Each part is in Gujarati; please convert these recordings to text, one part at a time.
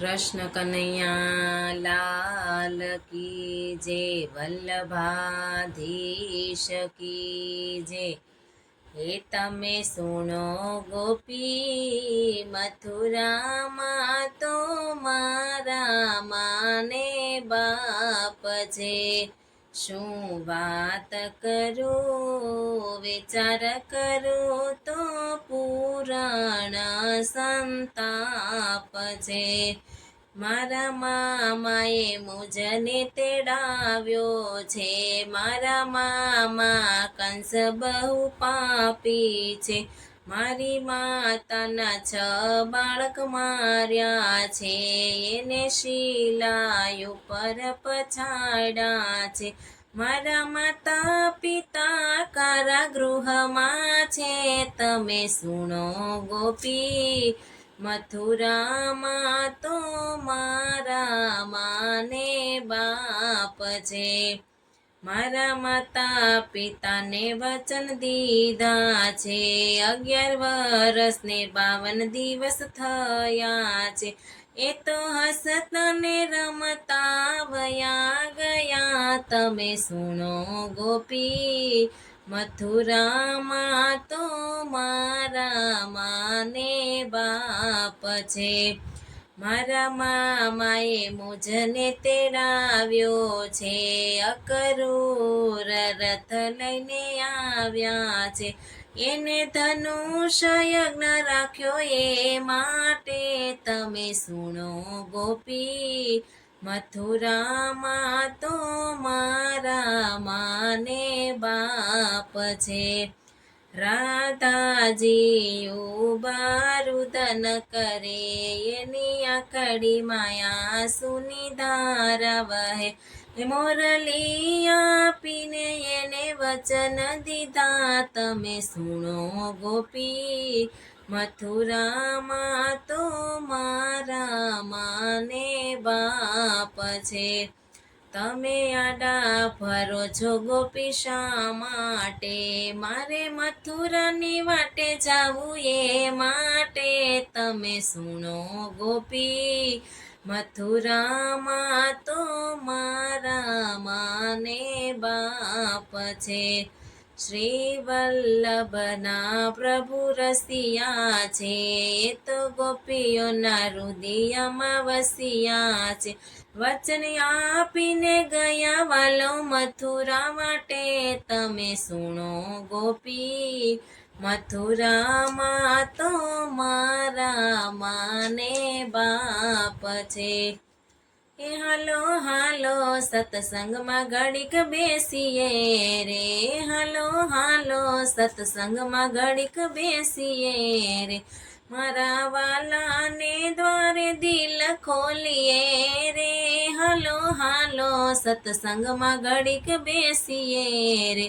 कृष्ण कन्हैया लाल की जय, वल्लभाधीश की जय। हे तमे सुनो गोपी मथुराમાં તો મારા માને બાપ છે। શું વાત કરું વિચાર કરું તો પુરાણ સંતાપ છે। મારા મામાએ મુજને તેડાવ્યો છે। મારા મામા કંસ બહુ પાપી છે। મારી માતાના 6 બાળક માર્યા છે। એને શિલાયુ પર પછાડ્યા છે। મારા માતા પિતા કારાગૃહમાં છે। તમે સુનો ગોપી મથુરામાં તો મારા માને બાપ છે। મારા માતા પિતાને વચન દીધા છે। 11 વર્ષને 52 દિવસ થયા છે। એ તો હસતા ને રમતા વયા ગયા। તમે સુનો ગોપી મથુરામાં તો મારા માને બાપ છે। મારા મામાએ મુજને તેડાવ્યો છે। અકરૂર રથ લઈને આવ્યા છે। એને ધનુષ યજ્ઞ રાખ્યો એ માટે। તમે સુનો ગોપી મથુરામાં તો મારા માને બાપ છે। રાધાજી બારુદન કરે એની આકડી માયા સુની ધારા વહે। મોરલી આપીને એને વચન દીધા। તમે સુનો ગોપી મથુરામાં તો મારા માને બાપ છે। તમે આડા ફરો છો ગોપી શા માટે? મારે મથુરાની વાટે જાવું એ માટે। તમે સુનો ગોપી મથુરામાં તો મારા માને બાપ છે। શ્રી વલ્લભના પ્રભુ રસિયા છે। એ તો ગોપીઓના હૃદયમાં વસિયા છે। વચન આપીને ગયા વાલો મથુરા માટે। તમે સુનો ગોપી મથુરામાં તો મારા માને બાપ છે। એ હાલો હાલો સત્સંગમાં ઘડીક બેસીએ રે। હાલો હાલો સત્સંગમાં ઘડીક બેસીએ રે। મારા વાલાને દ્વારે દિલ ખોલીએ રે। હાલો હાલો સત્સંગમાં ઘડીક બેસીએ રે।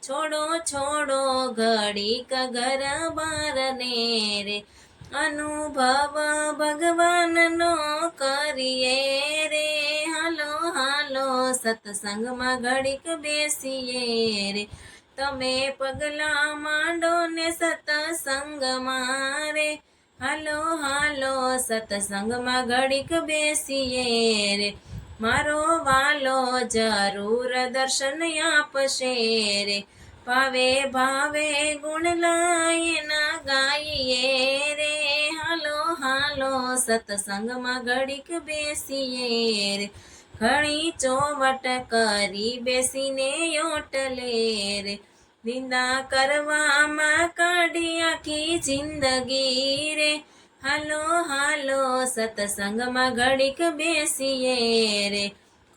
છોડો છોડો ઘડીક ઘર બારને રે। અનુભવ ભગવાનનો કરીએ રે। હાલો હાલો સત્સંગમાં ઘડીક બેસીએ રે। તમે પગલા માંડો ને સત્સંગમાં રે। હાલો હાલો સત્સંગમાં ઘડીક બેસીએ રે। મારો વાલો જરૂર દર્શન આપશે રે। ભાવે ભાવે ગુણ લાયના ગાઈએ રે। હાલો હાલો સત્સંગમાં ઘડીક બેસીએ રે। ઘણી ચોવટ કરી બેસીને ઓટલે રે। નિંદા કરવામાં કાઢી આખી જિંદગી રે। હાલો હાલો સત્સંગમાં ઘડીક બેસીએ રે।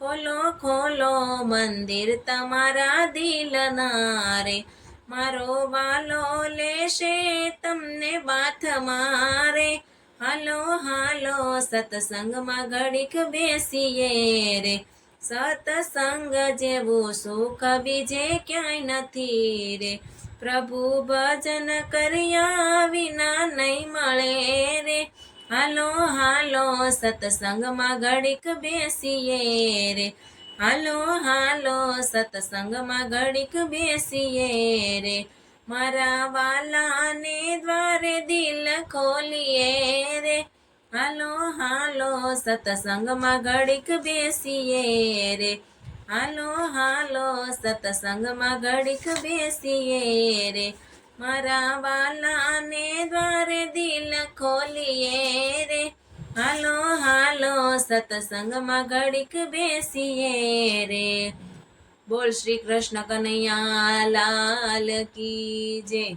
ખોલો ખોલો મંદિર તમારા દિલના રે। મારો વાલો લેશે તમને બાથમાં રે। હાલો હાલો સત્સંગમાં ઘડીક બેસીએ રે। સત્સંગ જેવું સુખ બીજે ક્યાંય નથી રે। પ્રભુ ભજન કર્યા વિના નહીં મળે રે। હાલો હાલો સત્સંગમાં ઘડીક બેસીએ રે। હાલો હાલો સત્સંગમાં ઘડીક બેસીએ રે। મારા વાલાને દ્વારે દિલ ખોલીએ રે। હાલો હાલો સત્સંગમાં ઘડીક બેસીએ રે, હાલો હાલો સત્સંગમાં ઘડીક બેસીએ રે, મારા વાલાને દ્વારે દિલ ખોલીએ રે, હાલો હાલો સત્સંગમાં ઘડીક બેસીએ રે. બોલ શ્રી કૃષ્ણ કનૈયા લાલ કી જય.